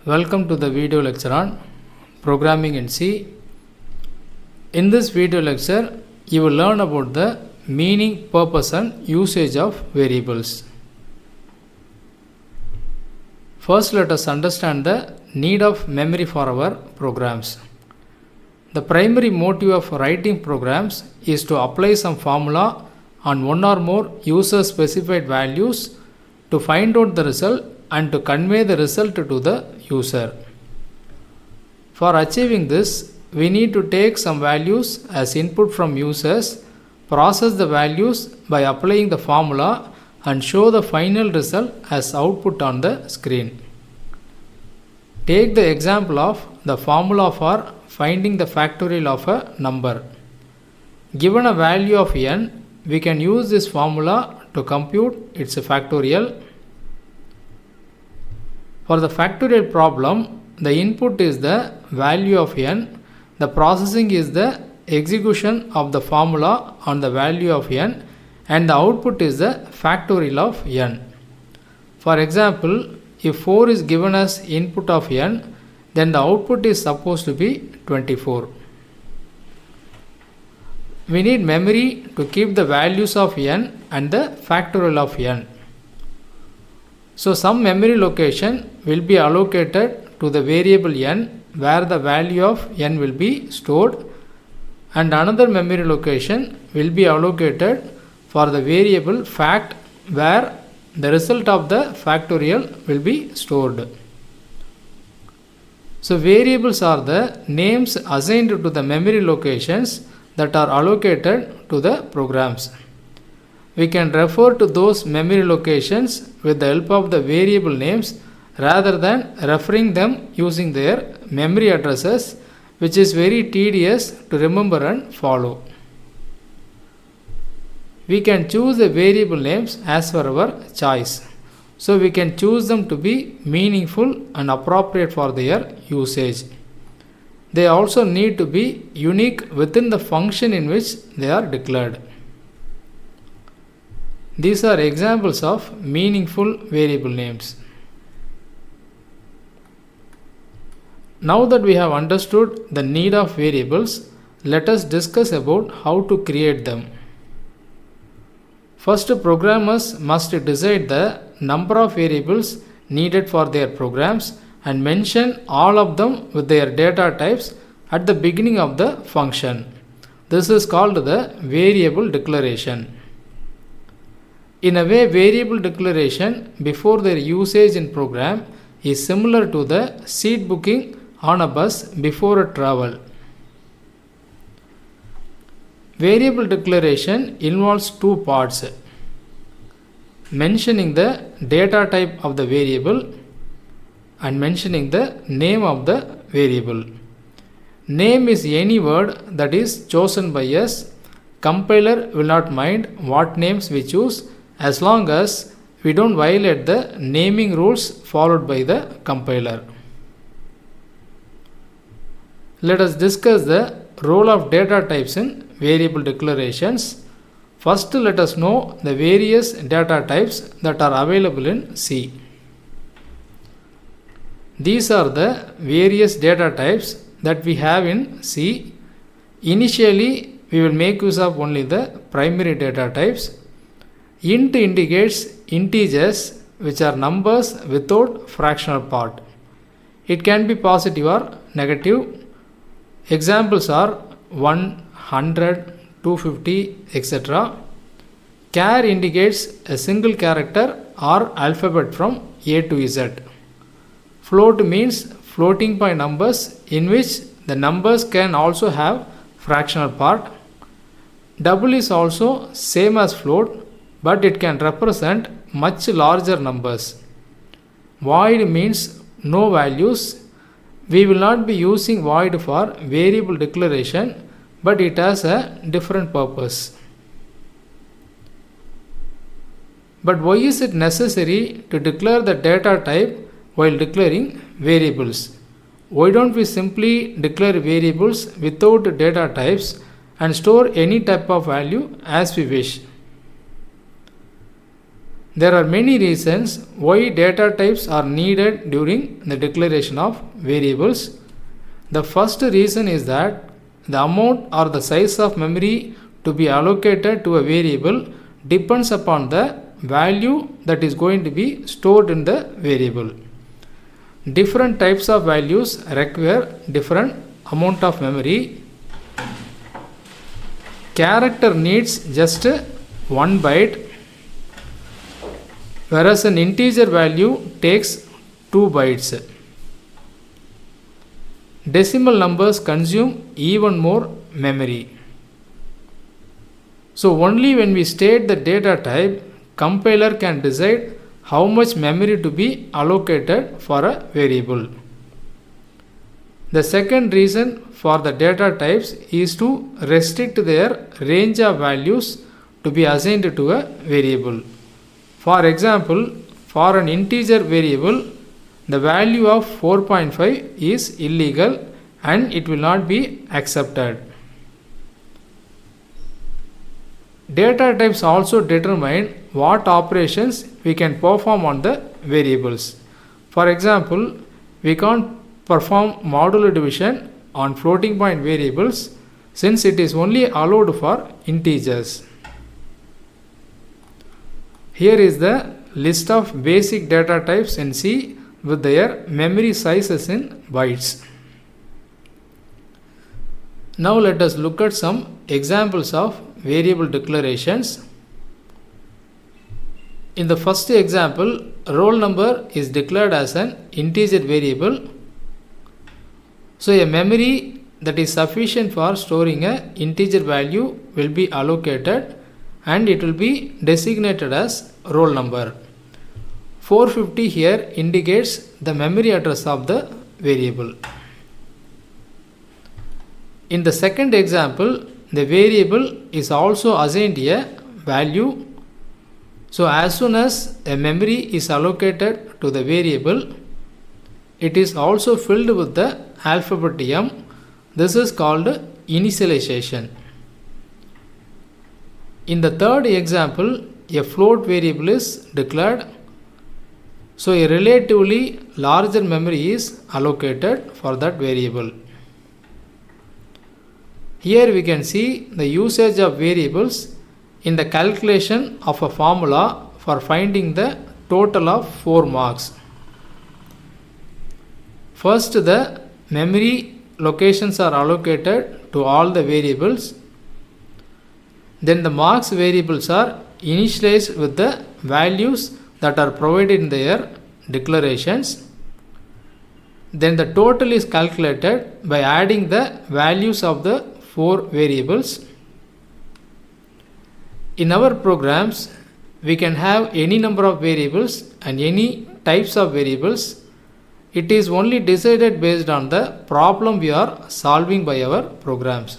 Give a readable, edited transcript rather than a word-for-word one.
Welcome to the video lecture on Programming in C. In this video lecture, you will learn about the meaning, purpose and usage of variables. First, let us understand the need of memory for our programs. The primary motive of writing programs is to apply some formula on one or more user-specified values to find out the result and to convey the result to the user. For achieving this, we need to take some values as input from users, process the values by applying the formula and show the final result as output on the screen. Take the example of the formula for finding the factorial of a number. Given a value of n, we can use this formula to compute its factorial. For the factorial problem, the input is the value of n, the processing is the execution of the formula on the value of n, and the output is the factorial of n. For example, if 4 is given as input of n, then the output is supposed to be 24. We need memory to keep the values of n and the factorial of n. So some memory location will be allocated to the variable n where the value of n will be stored, and another memory location will be allocated for the variable fact where the result of the factorial will be stored. So variables are the names assigned to the memory locations that are allocated to the programs. We can refer to those memory locations with the help of the variable names rather than referring them using their memory addresses, which is very tedious to remember and follow. We can choose the variable names as per our choice. So we can choose them to be meaningful and appropriate for their usage. They also need to be unique within the function in which they are declared. These are examples of meaningful variable names. Now that we have understood the need of variables, let us discuss about how to create them. First, programmers must decide the number of variables needed for their programs and mention all of them with their data types at the beginning of the function. This is called the variable declaration. In a way, variable declaration before their usage in program is similar to the seat booking on a bus before a travel. Variable declaration involves two parts: mentioning the data type of the variable and mentioning the name of the variable. Name is any word that is chosen by us. Compiler will not mind what names we choose as long as we don't violate the naming rules followed by the compiler. Let us discuss the role of data types in variable declarations. First, let us know the various data types that are available in C. These are the various data types that we have in C. Initially, we will make use of only the primary data types. Int indicates integers, which are numbers without fractional part. It can be positive or negative. Examples are 1, 100, 250, etc. Char indicates a single character or alphabet from A to Z. Float means floating point numbers in which the numbers can also have fractional part. Double is also same as float, but it can represent much larger numbers. Void means no values. We will not be using void for variable declaration, but it has a different purpose. But why is it necessary to declare the data type while declaring variables? Why don't we simply declare variables without data types and store any type of value as we wish? There are many reasons why data types are needed during the declaration of variables. The first reason is that the amount or the size of memory to be allocated to a variable depends upon the value that is going to be stored in the variable. Different types of values require different amount of memory. Character needs just 1 byte, whereas an integer value takes 2 bytes. Decimal numbers consume even more memory. So only when we state the data type, compiler can decide how much memory to be allocated for a variable. The second reason for the data types is to restrict their range of values to be assigned to a variable. For example, for an integer variable, the value of 4.5 is illegal and it will not be accepted. Data types also determine what operations we can perform on the variables. For example, we can't perform modular division on floating point variables since it is only allowed for integers. Here is the list of basic data types in C with their memory sizes in bytes. Now let us look at some examples of variable declarations. In the first example, roll number is declared as an integer variable. So a memory that is sufficient for storing an integer value will be allocated and it will be designated as roll number. 450 here indicates the memory address of the variable. In the second example, the variable is also assigned a value. So as soon as a memory is allocated to the variable, it is also filled with the alphabet M. This is called initialization. In the third example, a float variable is declared. So a relatively larger memory is allocated for that variable. Here we can see the usage of variables in the calculation of a formula for finding the total of 4 marks. First, the memory locations are allocated to all the variables. Then the marks variables are initialized with the values that are provided in their declarations. Then the total is calculated by adding the values of the 4 variables. In our programs, we can have any number of variables and any types of variables. It is only decided based on the problem we are solving by our programs.